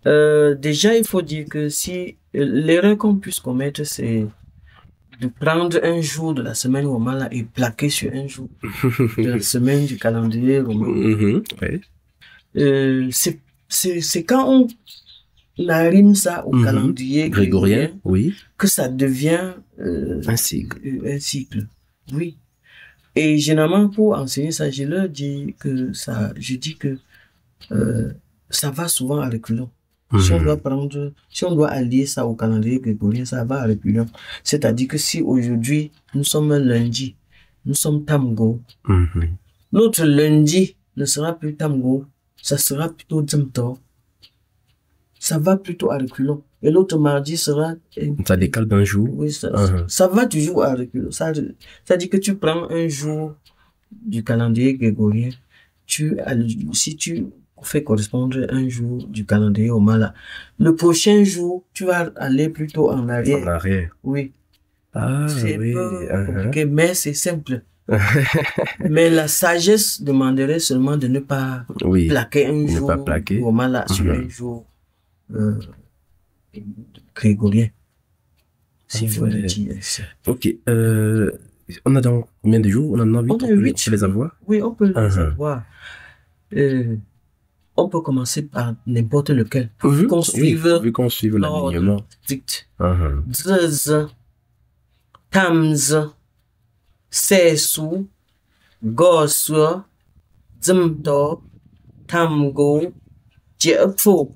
Déjà, il faut dire que si l'erreur qu'on puisse commettre, c'est de prendre un jour de la semaine romane et plaquer sur un jour de la semaine du calendrier romain. Ouais. C'est quand on arrime ça au calendrier grégorien oui, que ça devient un cycle. Un cycle. Oui. Et généralement, pour enseigner ça, je leur dis que je dis que ça va souvent à reculons. Si on doit allier ça au calendrier grégorien, ça va à reculons. C'est-à-dire que si aujourd'hui, nous sommes lundi, nous sommes Tamgo, l'autre lundi ne sera plus Tamgo, ça sera plutôt Dzamtor. Ça va plutôt à reculons. Et l'autre mardi sera... Ça décale d'un jour. Oui, ça va toujours à reculons. Ça dit que tu prends un jour du calendrier grégorien, si tu fais correspondre un jour du calendrier au Mala, le prochain jour, tu vas aller plutôt en arrière. En arrière. Oui. Ah, c'est oui. un peu compliqué, mais c'est simple. Mais la sagesse demanderait seulement de ne pas plaquer un jour au Mala sur un jour grégorien. S'il faut le dire. Ok. On a dans combien de jours? On en a 8. On a 8. On peut les avoir? Oui, on peut les avoir. On peut commencer par n'importe lequel. Vu qu'on suive l'alignement. Dzz, Tamz, Sesu, Gosu, Dzmdo, Tamgo, Jefu,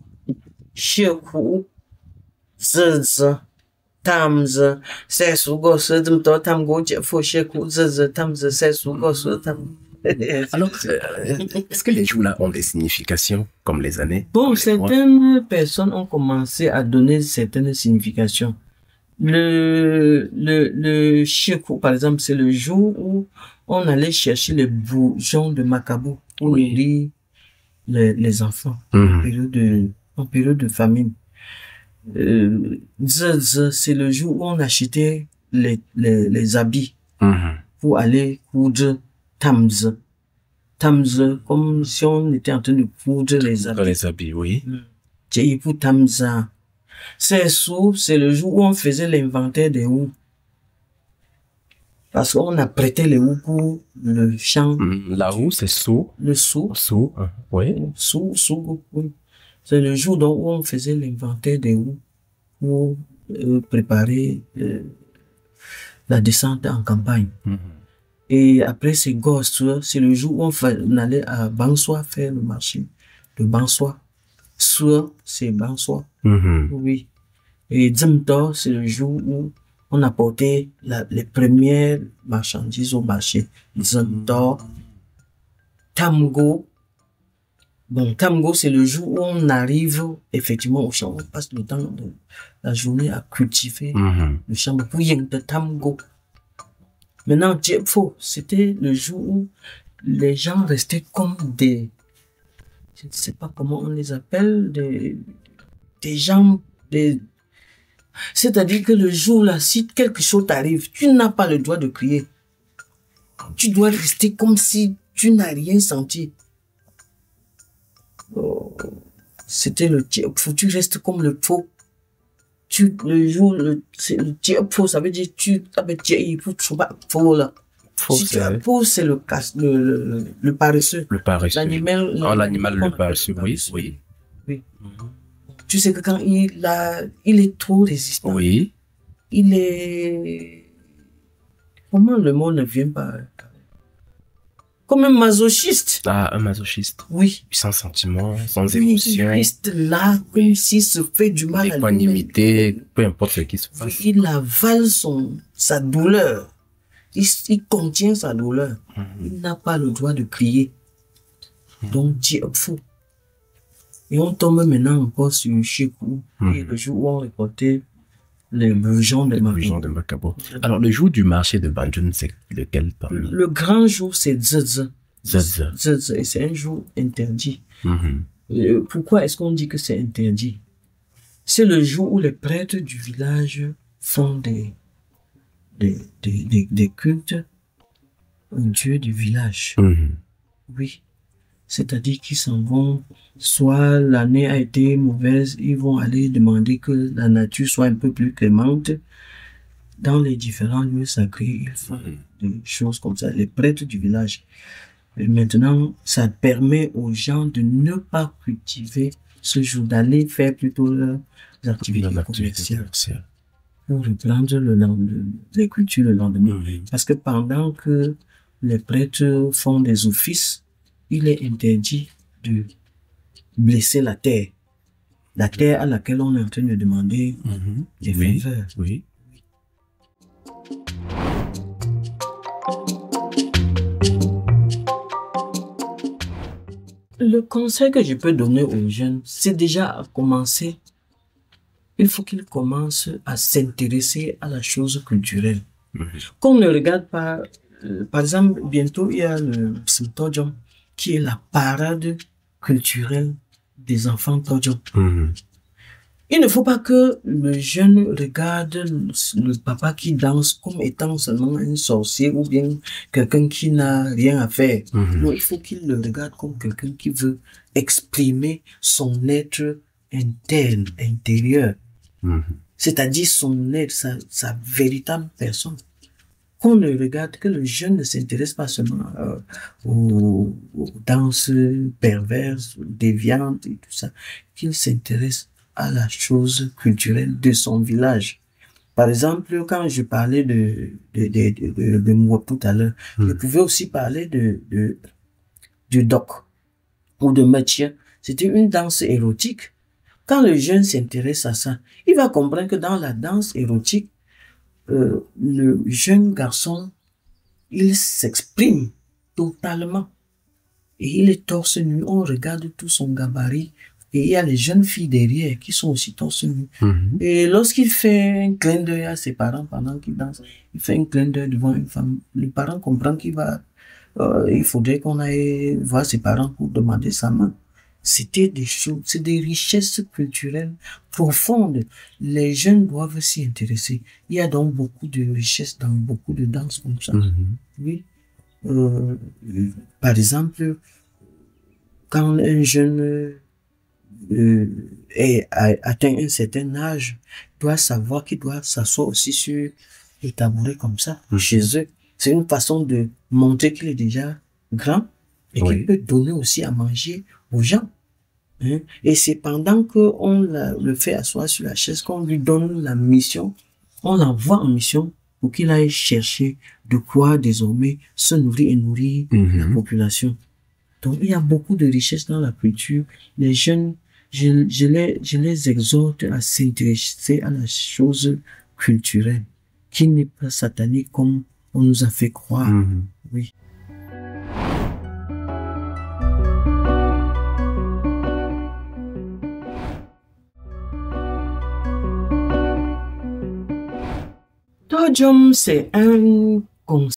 Sheku, Dzz, Tamz, Sesu, Gosu, Dzmdo, Tamgo, Jefu, Sheku, Dzz, Tamz, Sesu, Gosu, Tamgo. Alors, est-ce que les jours-là ont des significations comme les années? Bon, certaines personnes ont commencé à donner certaines significations. Le Shekou, par exemple, c'est le jour où on allait chercher les bourgeons de Macabou pour nourrir les enfants en période de famine. Dzz, c'est le jour où on achetait les habits pour aller coudre Tamz. Tamz, comme si on était en train de coudre les habits. Les habits, oui. Pour Tamza. C'est le jour où on faisait l'inventaire des houes. Parce qu'on a prêté les houes pour le champ. La houe, c'est sou. Le sou. Sou, oui. Sou. C'est le jour donc où on faisait l'inventaire des houes pour préparer la descente en campagne. Et après, c'est Ghost, c'est le jour où on allait à Bansoa faire le marché de Bansoa. Soua, c'est Bansoa. Oui. Et Dzmdo, c'est le jour où on apportait les premières marchandises au marché. Dzmdo. Tamgo. Bon, Tamgo, c'est le jour où on arrive effectivement au champ. On passe le temps de la journée à cultiver le champ pour de Tamgo. Maintenant, Djepfo, c'était le jour où les gens restaient comme des... Je ne sais pas comment on les appelle, des gens... C'est-à-dire que le jour là, si quelque chose t'arrive, tu n'as pas le droit de crier. Tu dois rester comme si tu n'as rien senti. C'était le Djepfo, tu restes comme le faux. Le jour, le Djepfo, ça veut dire tu avais faux là. C'est le paresseux. Le paresseux. L'animal le paresseux, oui. Tu sais que quand il est trop résistant. Oui. Il est... Comment le mot ne vient pas? Comme un masochiste. Ah, un masochiste. Oui. Sans sentiment, sans émotion. Il reste là, comme s'il se fait du mal à lui. Peu importe ce qui se passe. Il avale sa douleur. Il contient sa douleur. Il n'a pas le droit de crier. Donc, Djepfo. Et on tombe maintenant encore sur Shekou, qui est le jour où on récoltait les bourgeons de Macabo. Alors, le jour du marché de Banjul, c'est lequel parmi? Le grand jour, c'est Dzz. Dzz. Et c'est un jour interdit. Pourquoi est-ce qu'on dit que c'est interdit? C'est le jour où les prêtres du village font des cultes au dieu du village. Oui. C'est-à-dire qu'ils s'en vont, soit l'année a été mauvaise, ils vont aller demander que la nature soit un peu plus clémente. Dans les différents lieux sacrés, ils font des choses comme ça, les prêtres du village. Et maintenant, ça permet aux gens de ne pas cultiver ce jour, d'aller faire plutôt leurs activités commerciales pour reprendre les cultures le lendemain. Parce que pendant que les prêtres font des offices, il est interdit de blesser la terre à laquelle on est en train de demander des faveurs. Oui. Le conseil que je peux donner aux jeunes, c'est déjà à commencer. Il faut qu'ils commencent à s'intéresser à la chose culturelle. Qu'on ne regarde pas, par exemple, bientôt il y a le Tojom, qui est la parade culturelle des enfants Tojom. Il ne faut pas que le jeune regarde le papa qui danse comme étant seulement un sorcier ou bien quelqu'un qui n'a rien à faire. Non, il faut qu'il le regarde comme quelqu'un qui veut exprimer son être interne, intérieur. C'est-à-dire son être, sa véritable personne. Qu'on ne regarde, que le jeune ne s'intéresse pas seulement aux danses perverses, déviantes et tout ça, qu'il s'intéresse à la chose culturelle de son village. Par exemple, quand je parlais de moi tout à l'heure, je pouvais aussi parler du doc ou de Matia. C'était une danse érotique. Quand le jeune s'intéresse à ça, il va comprendre que dans la danse érotique, le jeune garçon, il s'exprime totalement. Et il est torse nu, on regarde tout son gabarit. Et il y a les jeunes filles derrière qui sont aussi torse nu. Et lorsqu'il fait un clin d'œil à ses parents pendant qu'il danse, il fait un clin d'œil devant une femme, le parent comprend il faudrait qu'on aille voir ses parents pour demander sa main. C'était des choses, c'est des richesses culturelles profondes. Les jeunes doivent s'y intéresser. Il y a donc beaucoup de richesses dans beaucoup de danses comme ça. Oui. Par exemple, quand un jeune atteint un certain âge, doit savoir qu'il doit s'asseoir aussi sur les tabourets comme ça, chez eux. C'est une façon de montrer qu'il est déjà grand et qu'il peut donner aussi à manger aux gens. Et c'est pendant qu'on le fait asseoir sur la chaise qu'on lui donne la mission, on l'envoie en mission pour qu'il aille chercher de quoi désormais se nourrir et nourrir la population. Donc il y a beaucoup de richesses dans la culture. Les jeunes, je les exhorte à s'intéresser à la chose culturelle, qui n'est pas satanique comme on nous a fait croire. Oui. Tojom, c'est un concept